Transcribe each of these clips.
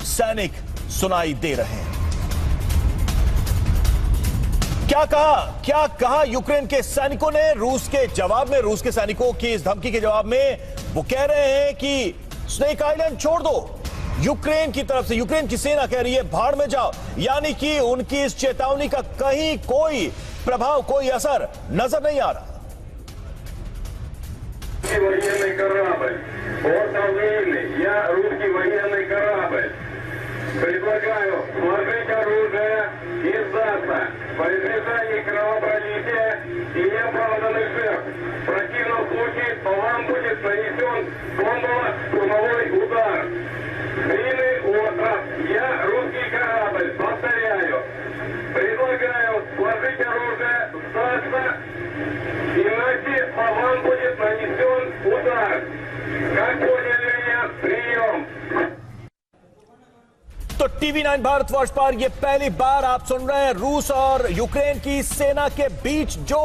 सैनिक सुनाई दे रहे हैं। क्या कहा यूक्रेन के सैनिकों ने रूस के जवाब में? रूस के सैनिकों की इस धमकी के जवाब में वो कह रहे हैं कि स्नेक आइलैंड छोड़ दो। यूक्रेन की तरफ से यूक्रेन की सेना कह रही है भाड़ में जाओ, यानी कि उनकी इस चेतावनी का कहीं कोई प्रभाव, कोई असर नजर नहीं आ रहा। военный корабль от Армении, я русский военный корабль. Предлагаю сложить оружие и сдаться во избежание кровопролития и неоправданных жертв. В противном случае по вам будет нанесен бомбово-штурмовой удар. Длинный остров, я русский корабль, повторяю. Предлагаю сложить оружие, сдаться, иначе по вам будет нанесен удар. Как поняли меня? Прием. तो टीवी 9 भारतवर्ष पर यह पहली बार आप सुन रहे हैं रूस और यूक्रेन की सेना के बीच जो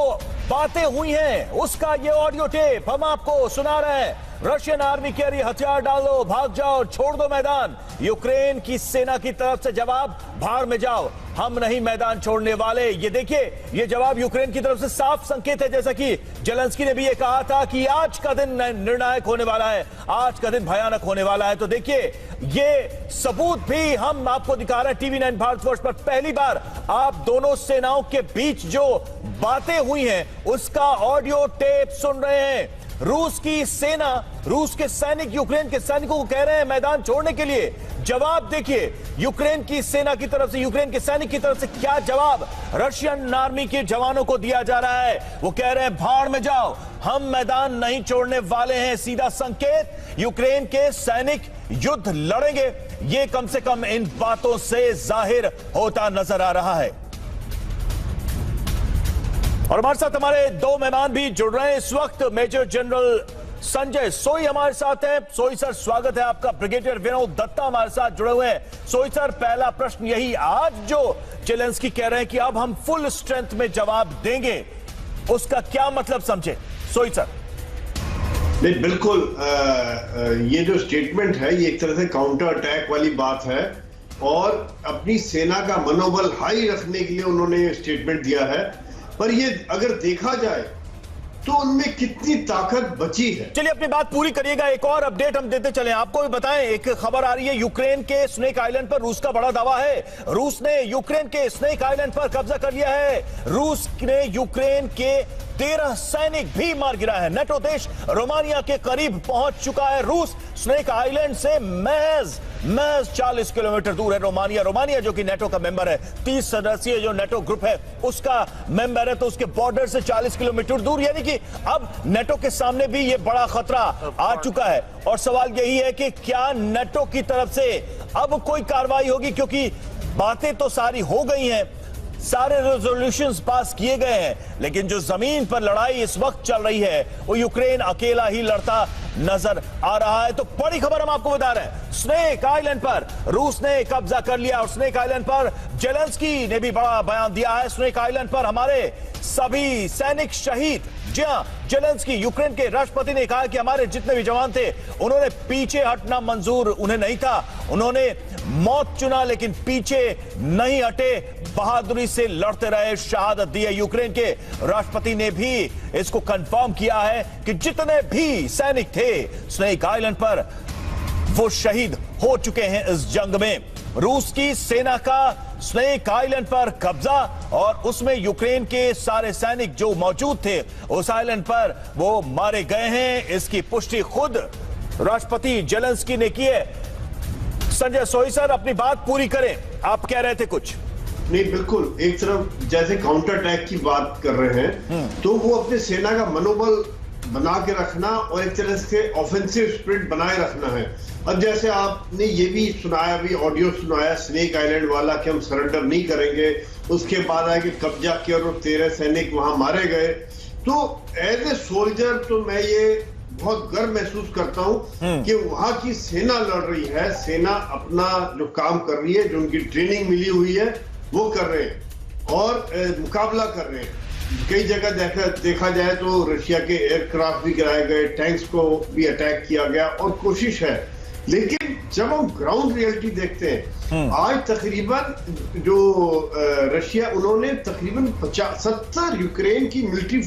बातें हुई हैं उसका ये ऑडियो टेप हम आपको सुना रहे हैं। रशियन आर्मी कह रही है हथियार डालो, भाग जाओ, छोड़ दो मैदान। यूक्रेन की सेना की तरफ से जवाब भाड़ में जाओ, हम नहीं मैदान छोड़ने वाले। ये देखिए, ये जवाब यूक्रेन की तरफ से साफ संकेत है, जैसा कि जेलेंस्की ने भी ये कहा था कि आज का दिन निर्णायक होने वाला है, आज का दिन भयानक होने वाला है। तो देखिए, ये सबूत भी हम आपको दिखा रहे हैं टीवी 9 भारतवर्ष पर। पहली बार आप दोनों सेनाओं के बीच जो बातें हुई हैं उसका ऑडियो टेप सुन रहे हैं। रूस की सेना, रूस के सैनिक यूक्रेन के सैनिकों को कह रहे हैं मैदान छोड़ने के लिए। जवाब देखिए यूक्रेन की सेना की तरफ से, यूक्रेन के सैनिक की तरफ से क्या जवाब रशियन आर्मी के जवानों को दिया जा रहा है। वो कह रहे हैं भाड़ में जाओ, हम मैदान नहीं छोड़ने वाले हैं। सीधा संकेत, यूक्रेन के सैनिक युद्ध लड़ेंगे, ये कम से कम इन बातों से जाहिर होता नजर आ रहा है। और हमारे साथ हमारे दो मेहमान भी जुड़ रहे हैं इस वक्त। मेजर जनरल संजय सोई हमारे साथ हैं। सोई सर, स्वागत है आपका। ब्रिगेडियर विनोद दत्ता हमारे साथ जुड़े हुए हैं। सोई सर, पहला प्रश्न यही, आज जो जेलेंस्की कह रहे हैं कि अब हम फुल स्ट्रेंथ में जवाब देंगे, उसका क्या मतलब समझे? सोई सर। नहीं, बिल्कुल ये जो स्टेटमेंट है ये एक तरह से काउंटर अटैक वाली बात है और अपनी सेना का मनोबल हाई रखने के लिए उन्होंने ये स्टेटमेंट दिया है। पर ये अगर देखा जाए तो उनमें कितनी ताकत बची है। चलिए अपनी बात पूरी करिएगा, एक और अपडेट हम देते चले। आपको भी बताएं, एक खबर आ रही है यूक्रेन के स्नेक आइलैंड पर रूस का बड़ा दावा है। रूस ने यूक्रेन के स्नेक आइलैंड पर कब्जा कर लिया है। रूस ने यूक्रेन के 13 सैनिक भी मार गिरा है। नेटो देश रोमानिया के करीब पहुंच चुका है रूस। स्नेक आइलैंड से महज 40 किलोमीटर दूर है रोमानिया। रोमानिया जो कि नेटो का मेंबर है, 30 सदस्यीय जो नेटो ग्रुप है उसका मेंबर है, तो उसके बॉर्डर से 40 किलोमीटर दूर, यानी कि अब नेटो के सामने भी ये बड़ा खतरा आ चुका है। और सवाल यही है कि क्या नेटो की तरफ से अब कोई कार्रवाई होगी, क्योंकि बातें तो सारी हो गई हैं, सारे रेजोल्यूशंस पास किए गए हैं, लेकिन जो जमीन पर लड़ाई इस वक्त चल रही है वो यूक्रेन अकेला ही लड़ता नजर आ रहा है। तो बड़ी खबर हम आपको बता रहे हैं, स्नेक आइलैंड पर रूस ने कब्जा कर लिया और स्नेक आइलैंड पर जेलेंस्की ने भी बड़ा बयान दिया है। स्नेक आइलैंड पर हमारे सभी सैनिक शहीद। जी हां, जेलेंस्की यूक्रेन के राष्ट्रपति ने कहा कि हमारे जितने भी जवान थे उन्होंने पीछे हटना मंजूर उन्हें नहीं था, उन्होंने मौत चुना लेकिन पीछे नहीं हटे, बहादुरी से लड़ते रहे, शहादत दी है। यूक्रेन के राष्ट्रपति ने भी इसको कंफर्म किया है कि जितने भी सैनिक थे स्नेक आइलैंड पर वो शहीद हो चुके हैं इस जंग में। रूस की सेना का स्नेक आइलैंड पर कब्जा और उसमें यूक्रेन के सारे सैनिक जो मौजूद थे उस आइलैंड पर वो मारे गए हैं, इसकी पुष्टि खुद राष्ट्रपति जेलेंस्की ने की है। संजय सोई सर, अपनी बात पूरी करें, आप कह रहे थे कुछ। नहीं, बिल्कुल, एक तरफ जैसे काउंटर अटैक की बात कर रहे हैं तो वो अपने सेना का मनोबल बना के रखना और एक तरह से ऑफेंसिव स्पिरिट बनाए रखना है। अब जैसे आपने ये भी सुनाया, भी ऑडियो सुनाया स्नेक आइलैंड वाला कि हम सरेंडर नहीं करेंगे, उसके बाद आए कि कब्जा किया और 13 सैनिक वहां मारे गए। तो एज ए सोल्जर तो मैं ये बहुत गर्व महसूस करता हूं कि वहां की सेना लड़ रही है, सेना अपना जो काम कर रही है, जो उनकी ट्रेनिंग मिली हुई है वो कर रहे हैं और मुकाबला कर रहे हैं। कई जगह देखा जाए तो रशिया के एयरक्राफ्ट भी गिराए गए, टैंक्स को भी अटैक किया गया और कोशिश है लेकिन जब हम ग्राउंड रियलिटी देखते हैं, आज तकरीबन जो रशिया, उन्होंने तकरीबन 70 यूक्रेन की मिलिट्री